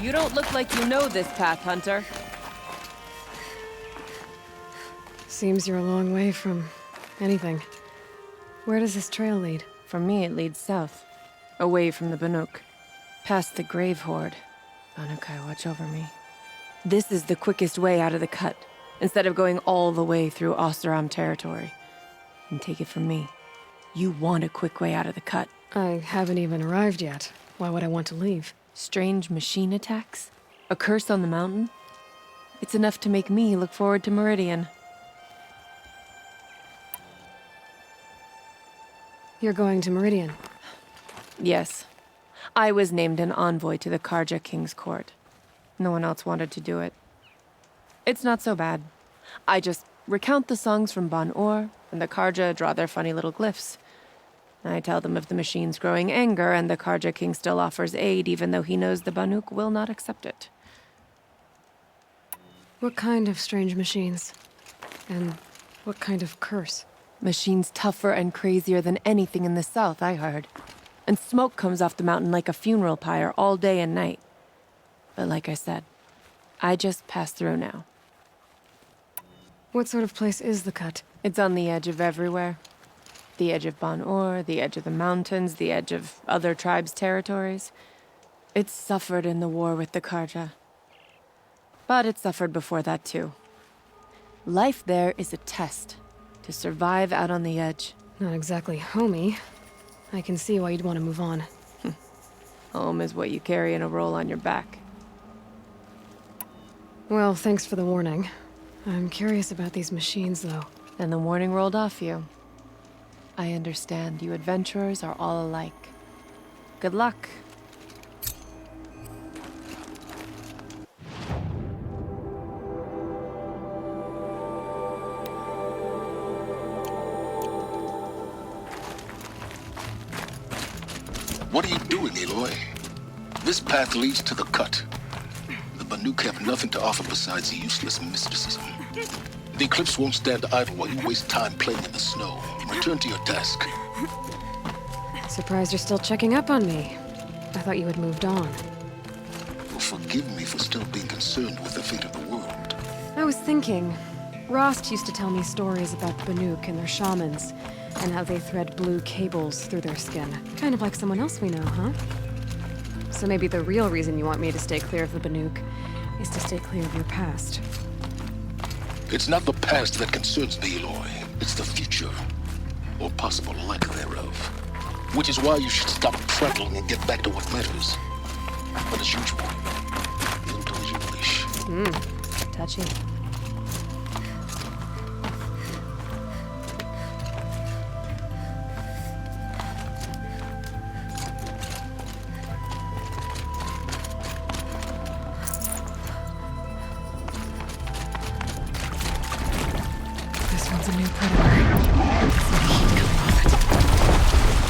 You don't look like you know this path, Hunter. Seems you're a long way from anything. Where does this trail lead? For me, it leads south, away from the Banuk, past the Grave Horde. Banukai, watch over me. This is the quickest way out of the cut, instead of going all the way through Osteram territory. And take it from me, you want a quick way out of the cut. I haven't even arrived yet. Why would I want to leave? Strange machine attacks? A curse on the mountain? It's enough to make me look forward to Meridian. You're going to Meridian? Yes. I was named an envoy to the Karja King's court. No one else wanted to do it. It's not so bad. I just recount the songs from Ban-Or, and the Karja draw their funny little glyphs. I tell them of the machine's growing anger, and the Karja King still offers aid, even though he knows the Banuk will not accept it. What kind of strange machines? And what kind of curse? Machines tougher and crazier than anything in the south, I heard. And smoke comes off the mountain like a funeral pyre all day and night. But like I said, I just passed through now. What sort of place is the cut? It's on the edge of everywhere. The edge of Ban-Or, the edge of the mountains, the edge of other tribes' territories. It suffered in the war with the Karja. But it suffered before that too. Life there is a test to survive out on the edge. Not exactly homey. I can see why you'd want to move on. Home is what you carry in a roll on your back. Well, thanks for the warning. I'm curious about these machines, though. And the warning rolled off you. I understand. You adventurers are all alike. Good luck. What are you doing, Aloy? This path leads to the cut. The Banuk have nothing to offer besides useless mysticism. The Eclipse won't stand idle while you waste time playing in the snow. Return to your task. Surprised you're still checking up on me. I thought you had moved on. Well, forgive me for still being concerned with the fate of the world. I was thinking, Rost used to tell me stories about Banuk and their shamans, and how they thread blue cables through their skin. Kind of like someone else we know, huh? So maybe the real reason you want me to stay clear of the Banuk is to stay clear of your past. It's not the past that concerns me, Aloy. It's the future. Or possible lack thereof. Which is why you should stop prattling and get back to what matters. But as usual, you'll do as you wish. Touchy. This one's a new predator. It's the heat coming off it.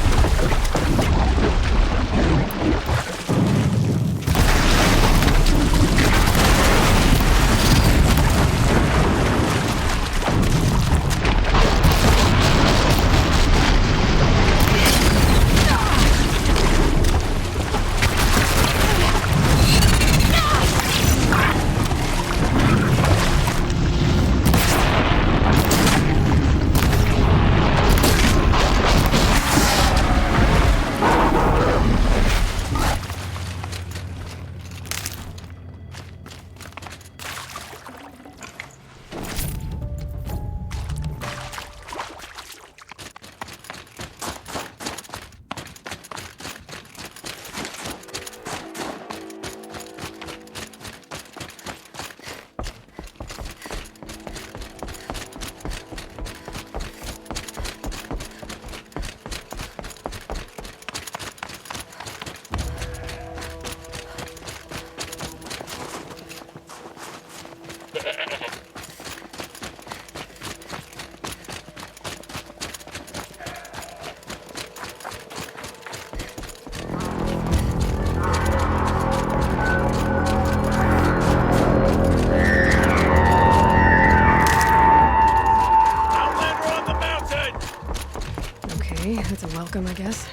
That's a welcome, I guess.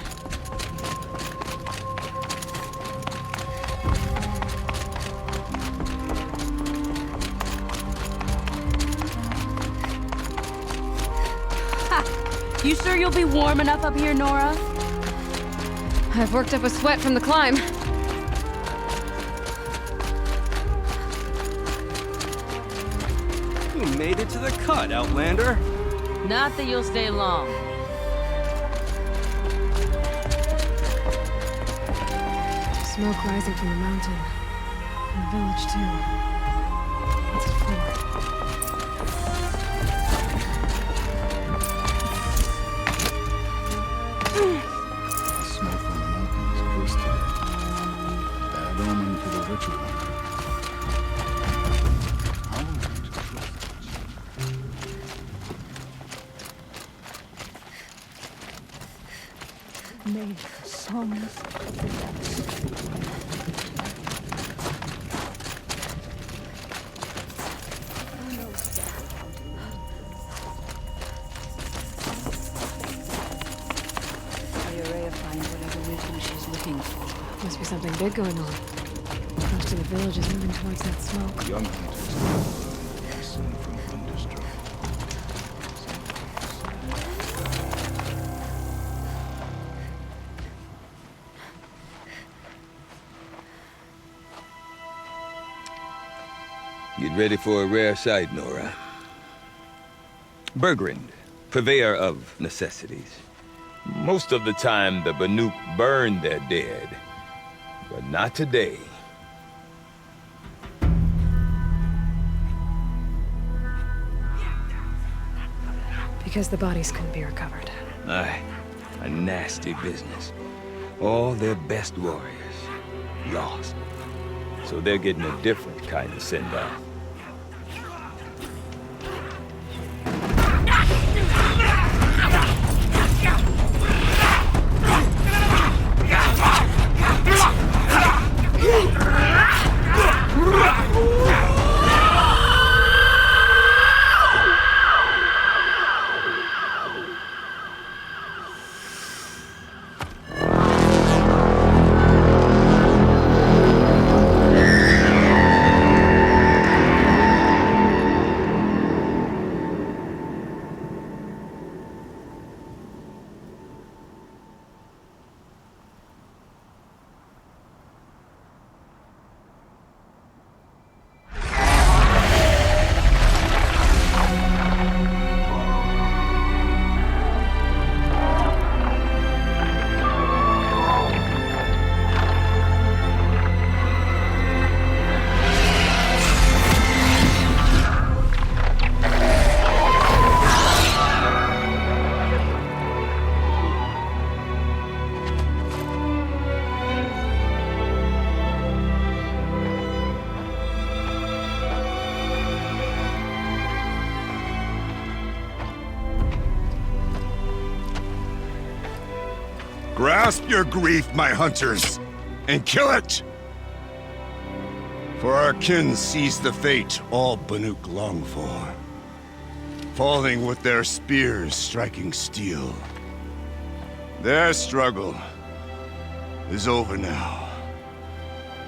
You sure you'll be warm enough up here, Nora? I've worked up a sweat from the climb. You made it to the cut, Outlander. Not that you'll stay long. Smoke rising from the mountain. And the village, too. What's it for? The smoke from the mountain is cloistered. Bad omen to the ritual. How am I to trust Made songs. Araya find whatever wisdom she's looking for. Must be something big going on. Most of the village is moving towards that smoke. young hunters listen from thunderstruck? Get ready for a rare sight, Nora. Bergrind, purveyor of necessities. Most of the time, the Banuk burn their dead, but not today. Because the bodies couldn't be recovered. Aye, a nasty business. All their best warriors lost. So they're getting a different kind of send-off. Grasp your grief, my hunters, and kill it! For our kin sees the fate all Banuk long for, falling with their spears striking steel. Their struggle is over now.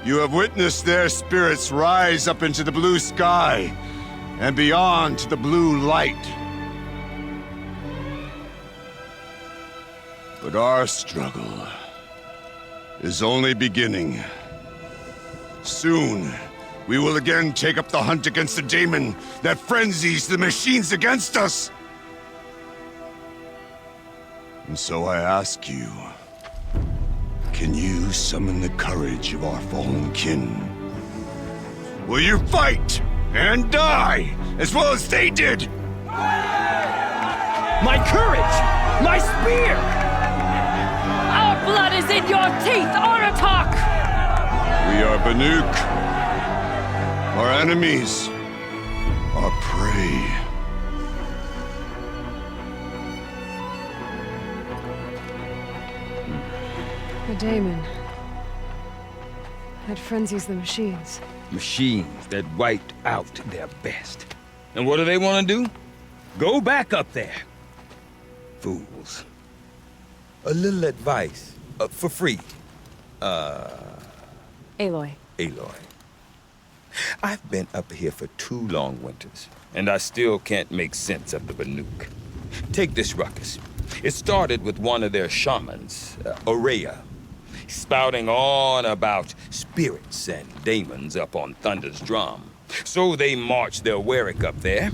You have witnessed their spirits rise up into the blue sky and beyond to the blue light. But our struggle is only beginning. Soon, we will again take up the hunt against the daemon that frenzies the machines against us. And so I ask you, can you summon the courage of our fallen kin? Will you fight and die as well as they did? My courage! My spear! Our blood is in your teeth, Aratak! We are Banuk. Our enemies are prey. The daemon. That frenzies the machines. Machines that wiped out their best. And what do they want to do? Go back up there. Fools. A little advice, for free. Aloy. Aloy. I've been up here for 2 long winters, and I still can't make sense of the Banuk. Take this ruckus. It started with one of their shamans, Orea, spouting on about spirits and demons up on Thunder's drum. So they march their Warwick up there,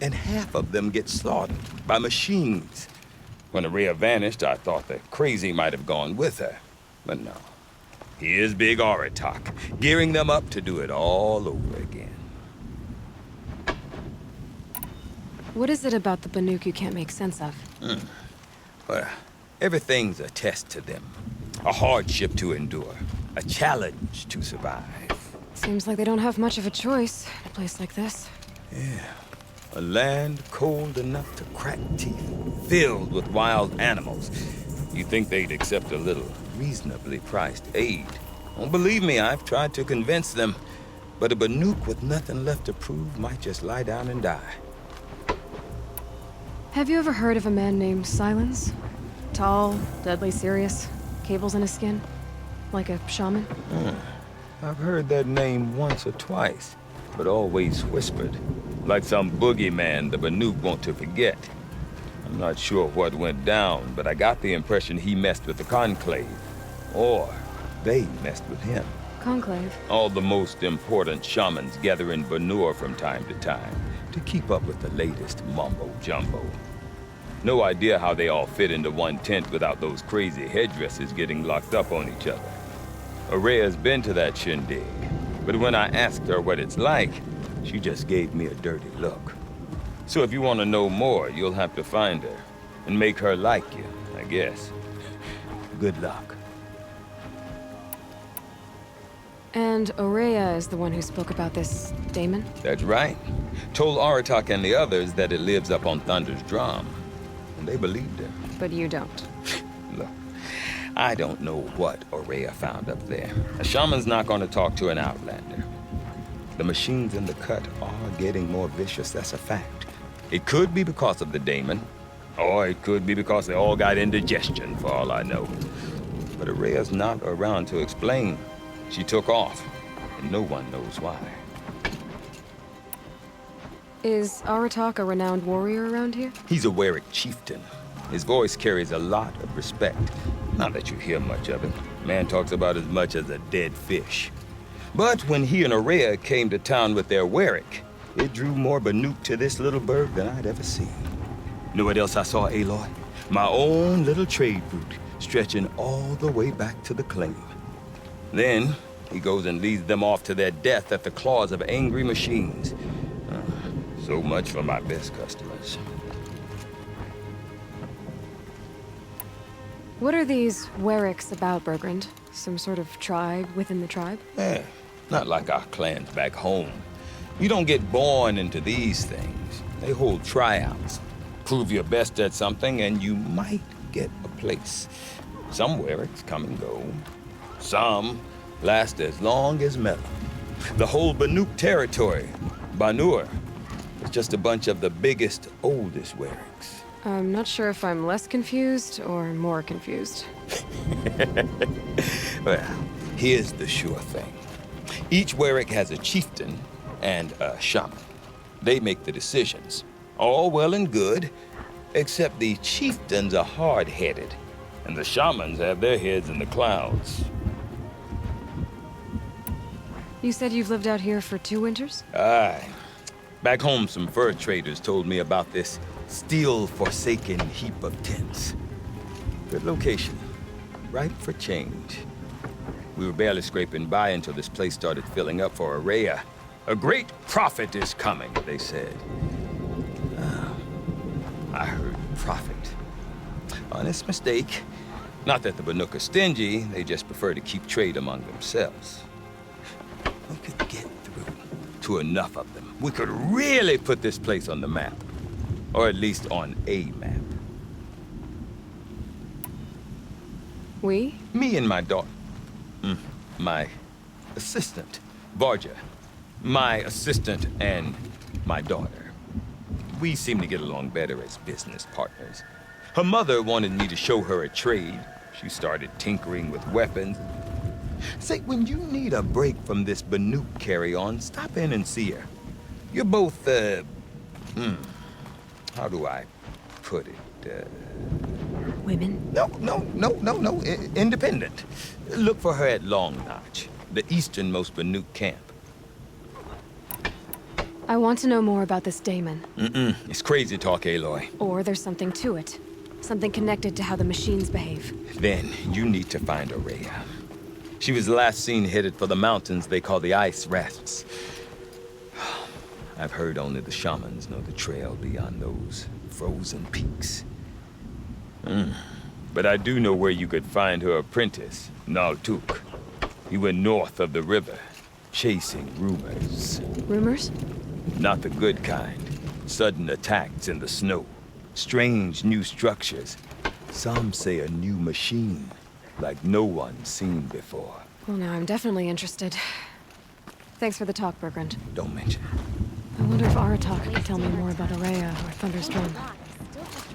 and half of them get slaughtered by machines. When Orea vanished, I thought the crazy might have gone with her, but no. Here's Big Aratak, gearing them up to do it all over again. What is it about the Banuk you can't make sense of? Well, everything's a test to them. A hardship to endure. A challenge to survive. Seems like they don't have much of a choice in a place like this. Yeah. A land cold enough to crack teeth, filled with wild animals. You'd think they'd accept a little reasonably priced aid. Don't believe me, I've tried to convince them. But a Banuk with nothing left to prove might just lie down and die. Have you ever heard of a man named Silence? Tall, deadly serious, cables in his skin? Like a shaman? I've heard that name once or twice, but always whispered. Like some boogeyman the Banuk want to forget. I'm not sure what went down, but I got the impression he messed with the Conclave. Or they messed with him. Conclave? All the most important shamans gather in Banur from time to time to keep up with the latest mumbo-jumbo. No idea how they all fit into one tent without those crazy headdresses getting locked up on each other. Orea's been to that shindig, but when I asked her what it's like, she just gave me a dirty look. So if you want to know more, you'll have to find her and make her like you, I guess. Good luck. And Orea is the one who spoke about this daemon? That's right. Told Aratak and the others that it lives up on Thunder's drum. And they believed him. But you don't. Look, I don't know what Orea found up there. A shaman's not going to talk to an outlander. The machines in the cut are getting more vicious, that's a fact. It could be because of the daemon, or it could be because they all got indigestion, for all I know. But Orea's not around to explain. She took off, and no one knows why. Is Aratak a renowned warrior around here? He's a Warwick chieftain. His voice carries a lot of respect. Not that you hear much of it. Man talks about as much as a dead fish. But when he and Orea came to town with their Warwick, it drew more Banuk to this little burg than I'd ever seen. Know what else I saw, Aloy? My own little trade route, stretching all the way back to the claim. Then, he goes and leads them off to their death at the claws of angry machines. So much for my best customers. What are these Warwicks about, Bergrand? Some sort of tribe within the tribe? Not like our clans back home. You don't get born into these things. They hold tryouts. Prove your best at something and you might get a place. Some Warwicks come and go. Some last as long as metal. The whole Banuk territory, Banur, is just a bunch of the biggest, oldest Warwicks. I'm not sure if I'm less confused or more confused. Well, here's the sure thing. Each Warwick has a chieftain and a shaman. They make the decisions. All well and good, except the chieftains are hard-headed, and the shamans have their heads in the clouds. You said you've lived out here for 2 winters? Aye. Back home, some fur traders told me about this steel-forsaken heap of tents. Good location. Ripe for change. We were barely scraping by until this place started filling up for Orea. A great prophet is coming, they said. I heard prophet. Honest mistake. Not that the Banuk are stingy, they just prefer to keep trade among themselves. We could get through to enough of them. We could really put this place on the map. Or at least on a map. We? Me and my daughter. My assistant, Varja. My assistant and my daughter. We seem to get along better as business partners. Her mother wanted me to show her a trade. She started tinkering with weapons. Say, when you need a break from this Banuk carry-on, stop in and see her. You're both, how do I put it? Women? No. Independent. Look for her at Long Notch, the easternmost Banuk camp. I want to know more about this Damon. It's crazy talk, Aloy. Or there's something to it. Something connected to how the machines behave. Then you need to find Araya. She was last seen headed for the mountains they call the Ice Rasps. I've heard only the shamans know the trail beyond those frozen peaks. But I do know where you could find her apprentice, Naltuk. He went north of the river, chasing rumors. Rumors? Not the good kind. Sudden attacks in the snow. Strange new structures. Some say a new machine, like no one's seen before. Well, now I'm definitely interested. Thanks for the talk, Bergrand. Don't mention it. I wonder if Aratak can tell me more about Araya or Thunder's drum.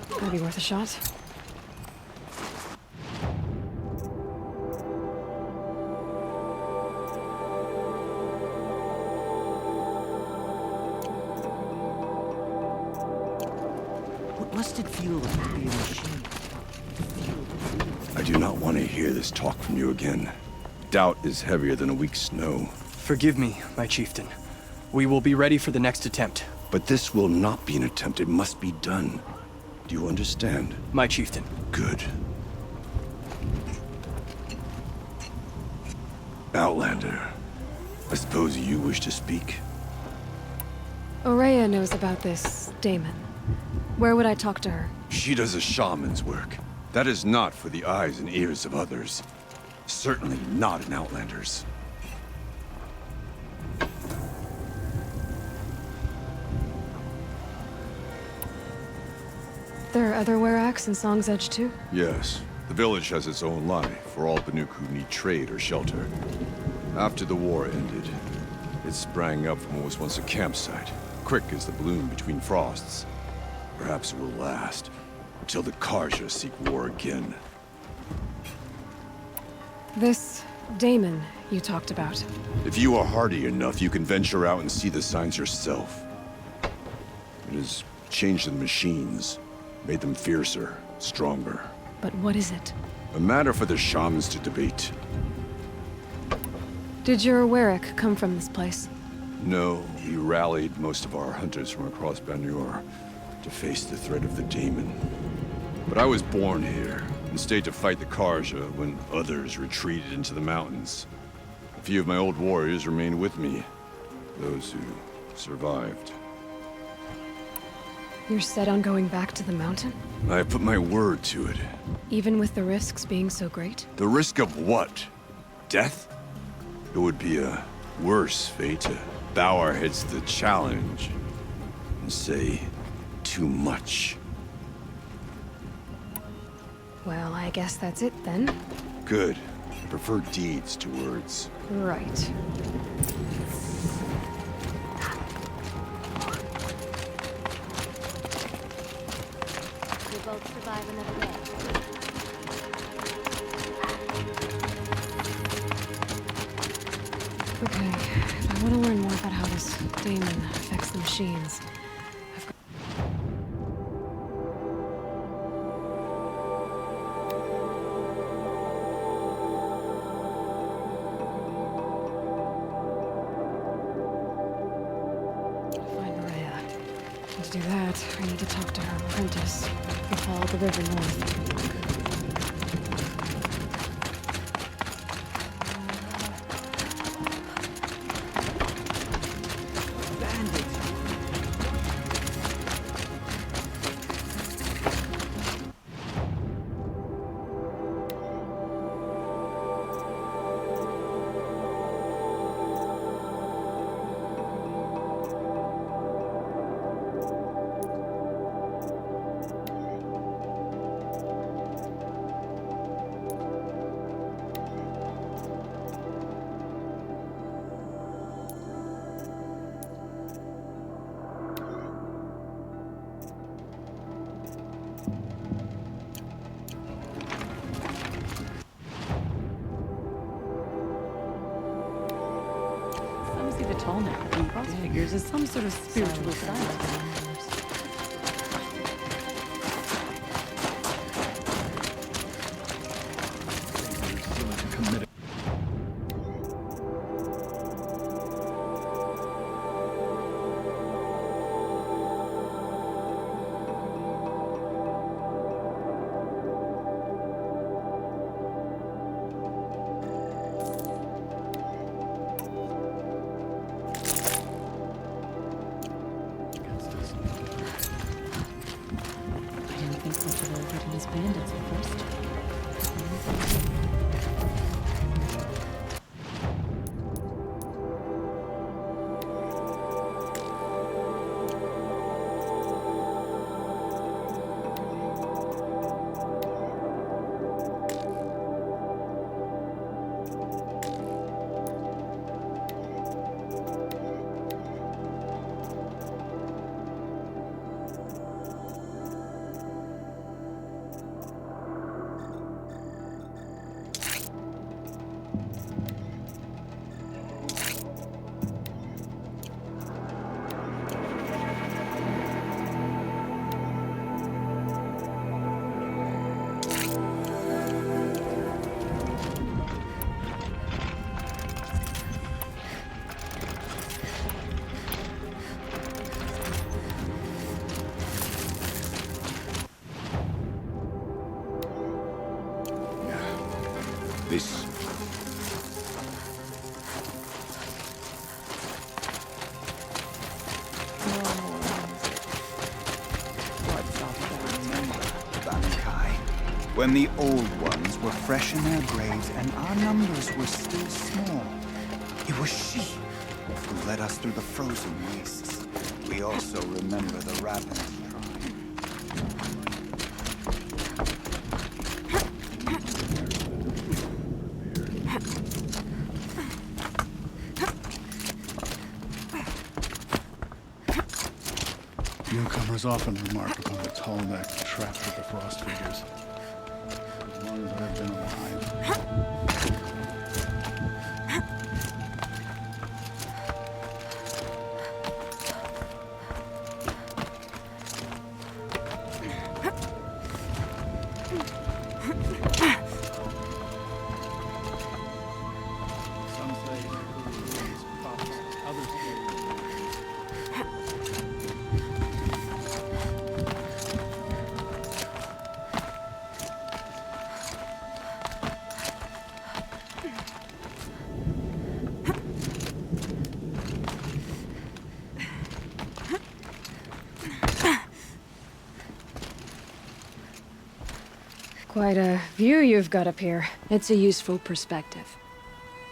Could be worth a shot. What must it feel like to be a machine? I do not want to hear this talk from you again. Doubt is heavier than a week's snow. Forgive me, my chieftain. We will be ready for the next attempt. But this will not be an attempt. It must be done. Do you understand? My chieftain. Good. Outlander, I suppose you wish to speak? Araya knows about this Damon. Where would I talk to her? She does a shaman's work. That is not for the eyes and ears of others. Certainly not an Outlander's. There are other Weraks in Song's Edge too? Yes. The village has its own life for all Banuk who need trade or shelter. After the war ended, it sprang up from what was once a campsite, quick as the bloom between frosts. Perhaps it will last, until the Karja seek war again. This Damon you talked about. If you are hardy enough, you can venture out and see the signs yourself. It has changed the machines, made them fiercer, stronger. But what is it? A matter for the shamans to debate. Did your Werak come from this place? No, we rallied most of our hunters from across Banur to face the threat of the Daemon. But I was born here, and stayed to fight the Karja when others retreated into the mountains. A few of my old warriors remained with me, those who survived. You're set on going back to the mountain? I have put my word to it. Even with the risks being so great? The risk of what? Death? It would be a worse fate to bow our heads to the challenge and say too much. Well, I guess that's it then. Good. I prefer deeds to words. Right. We'll both survive another day. Okay, if I want to learn more about how this Damon affects the machines, I've got... Find Araya. And to do that, I need to talk to her apprentice. We'll follow the river north. The tall neck between cross figures is some sort of spiritual science. When the old ones were fresh in their graves and our numbers were still small, it was she who led us through the frozen wastes. We also remember the ravenous tribe. Newcomers often remark upon the tall neck trapped with the frost figures. As long as I've been alive. Some say these prophets, others say Quite a view you've got up here. It's a useful perspective.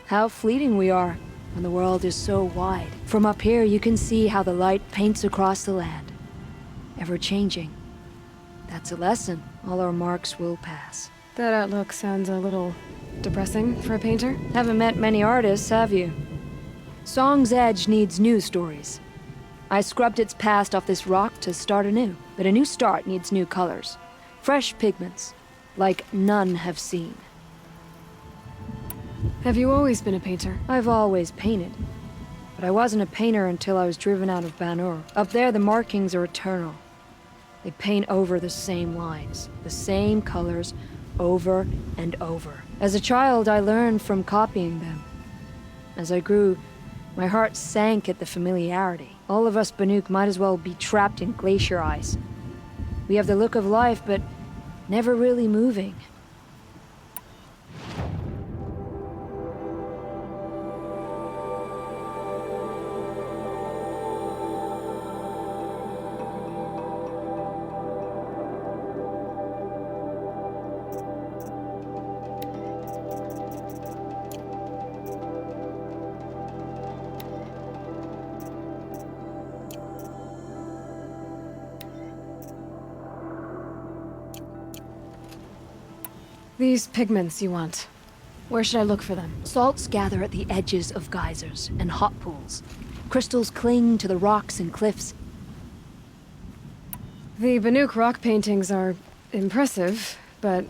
How fleeting we are when the world is so wide. From up here, you can see how the light paints across the land. Ever changing. That's a lesson. All our marks will pass. That outlook sounds a little depressing for a painter. Haven't met many artists, have you? Song's Edge needs new stories. I scrubbed its past off this rock to start anew, but a new start needs new colors. Fresh pigments, like none have seen. Have you always been a painter? I've always painted. But I wasn't a painter until I was driven out of Banur. Up there, the markings are eternal. They paint over the same lines, the same colors, over and over. As a child, I learned from copying them. As I grew, my heart sank at the familiarity. All of us Banuk might as well be trapped in glacier ice. We have the look of life, but never really moving. These pigments you want. Where should I look for them? Salts gather at the edges of geysers and hot pools. Crystals cling to the rocks and cliffs. The Banuk rock paintings are impressive, but,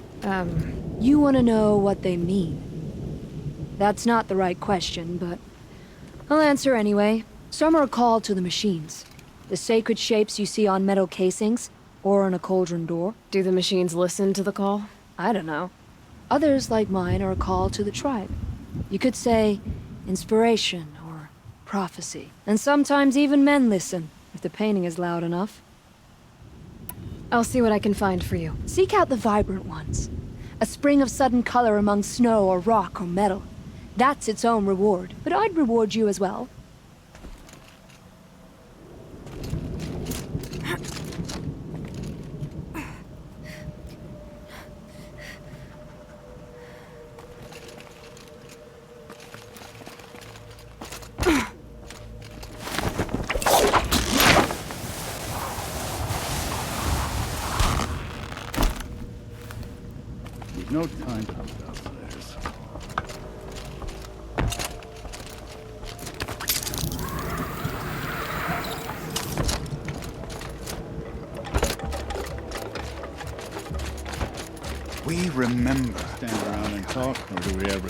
You want to know what they mean? That's not the right question, but I'll answer anyway. Some are called to the machines. The sacred shapes you see on metal casings, or on a cauldron door. Do the machines listen to the call? I don't know. Others, like mine, are a call to the tribe. You could say inspiration or prophecy. And sometimes even men listen, if the painting is loud enough. I'll see what I can find for you. Seek out the vibrant ones. A spring of sudden color among snow or rock or metal. That's its own reward. But I'd reward you as well. no time to go downstairs. We remember. Stand around and talk, or do we ever...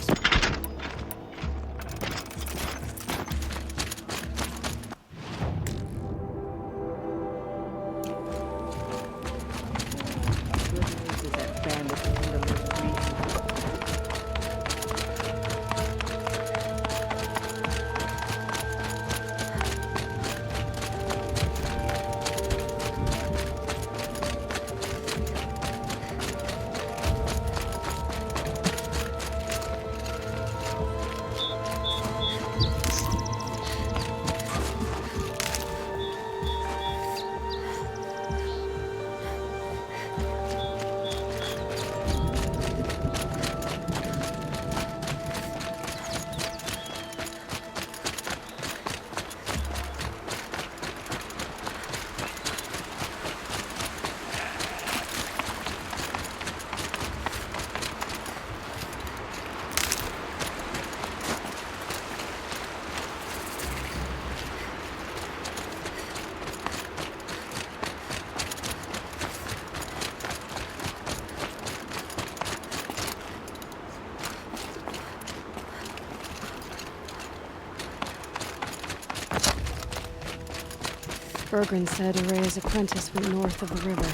Bergren said Araya's apprentice went north of the river.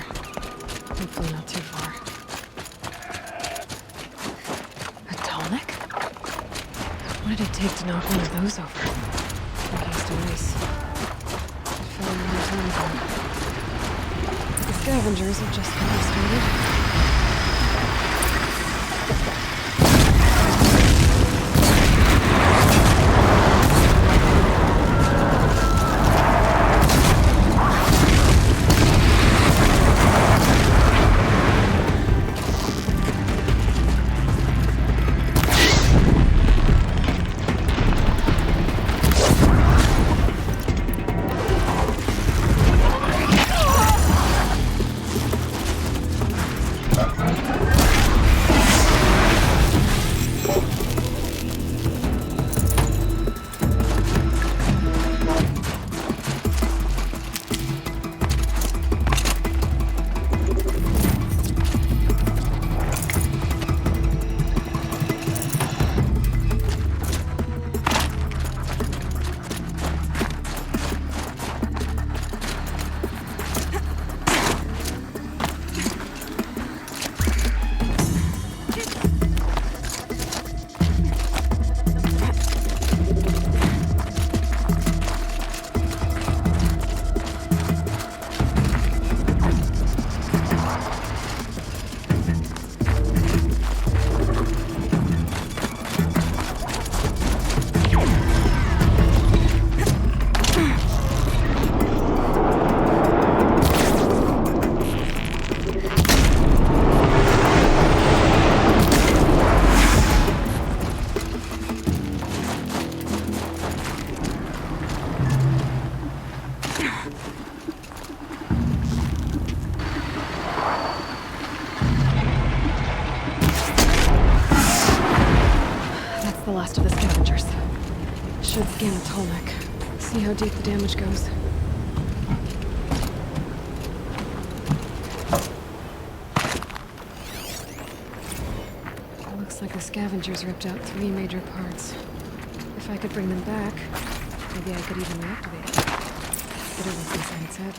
Hopefully not too far. A tonic? What did it take to knock one of those over? Against a race. It fell a long time ago. The scavengers have just gotten started. The last of the scavengers. Should scan the Tolmec. See how deep the damage goes. Looks like the scavengers ripped out 3 major parts. If I could bring them back, maybe I could even reactivate it. Get a look inside its head.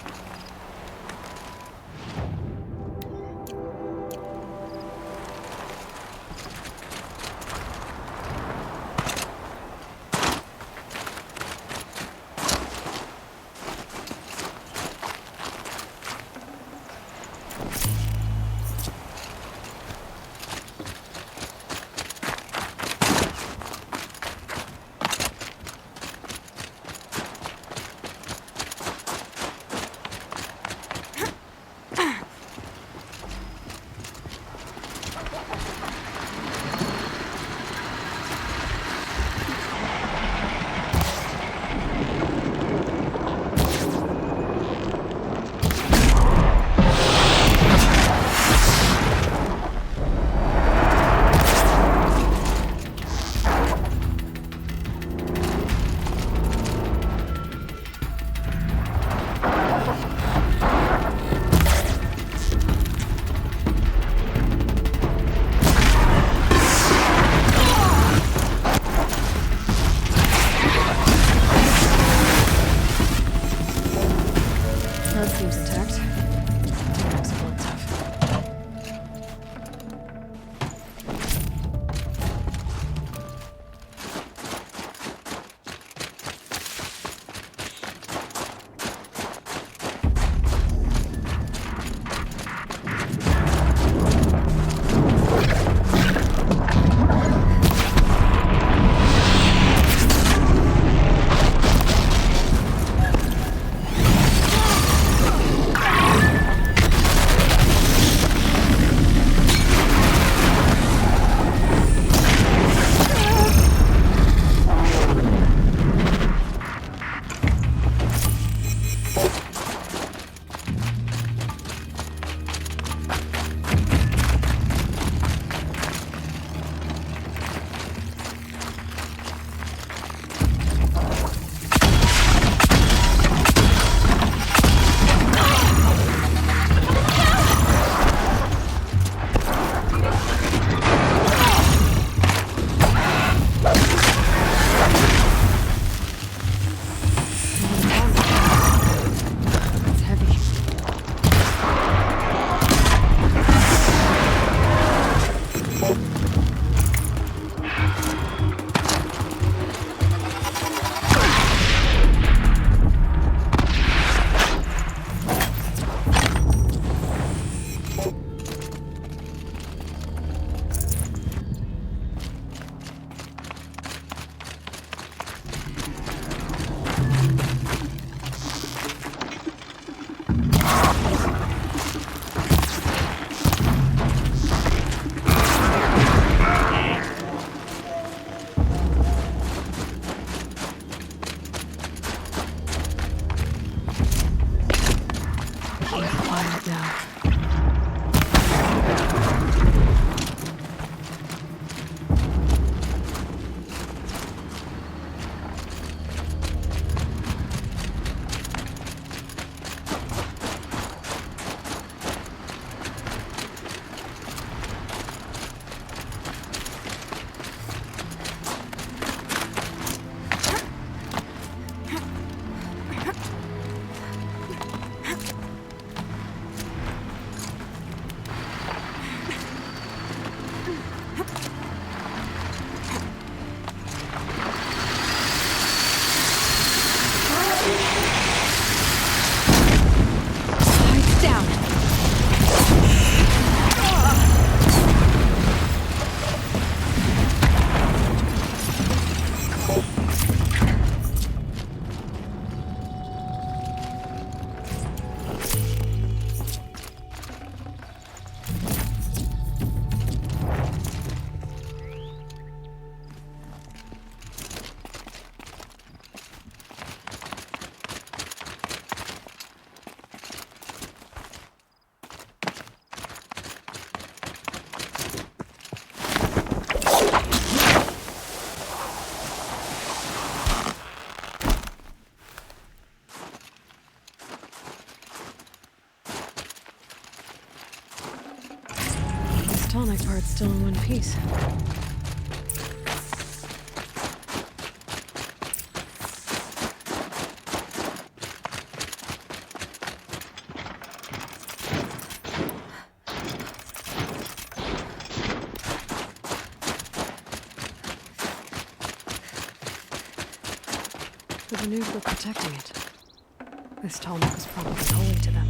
now. Tonic part's still in one piece. The Banuk were protecting it. This tonic was probably holy to them.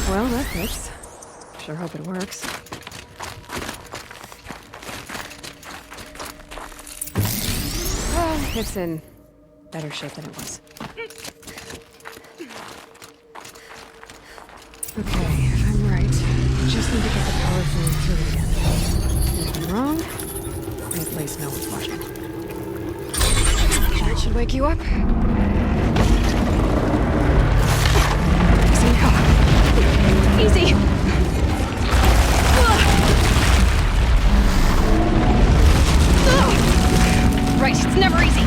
Well, that fits. Sure hope it works. Well, it's in better shape than it was. Okay, if I'm right, I just need to get the power flowing through it again. And if I'm wrong, at least no one's watching. That should wake you up. Easy! Right, it's never easy.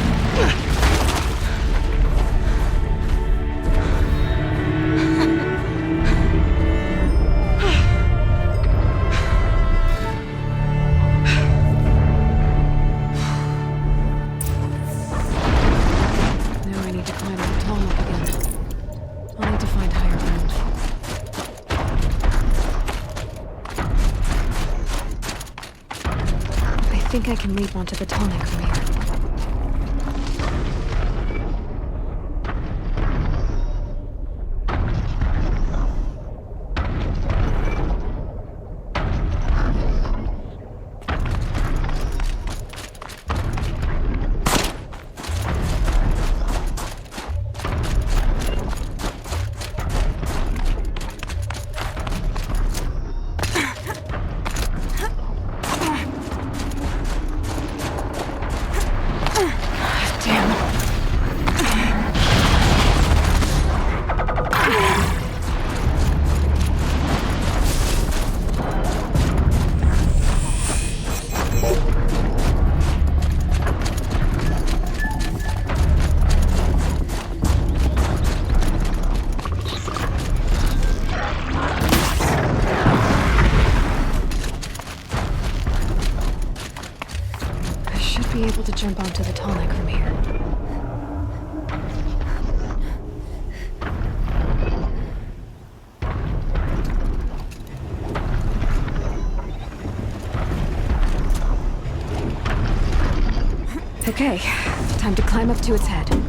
Now I need to climb up the tall again. I'll need to find higher ground. I think I can leap onto the tonic from here. Be able to jump onto the tonic from here. Okay, time to climb up to its head.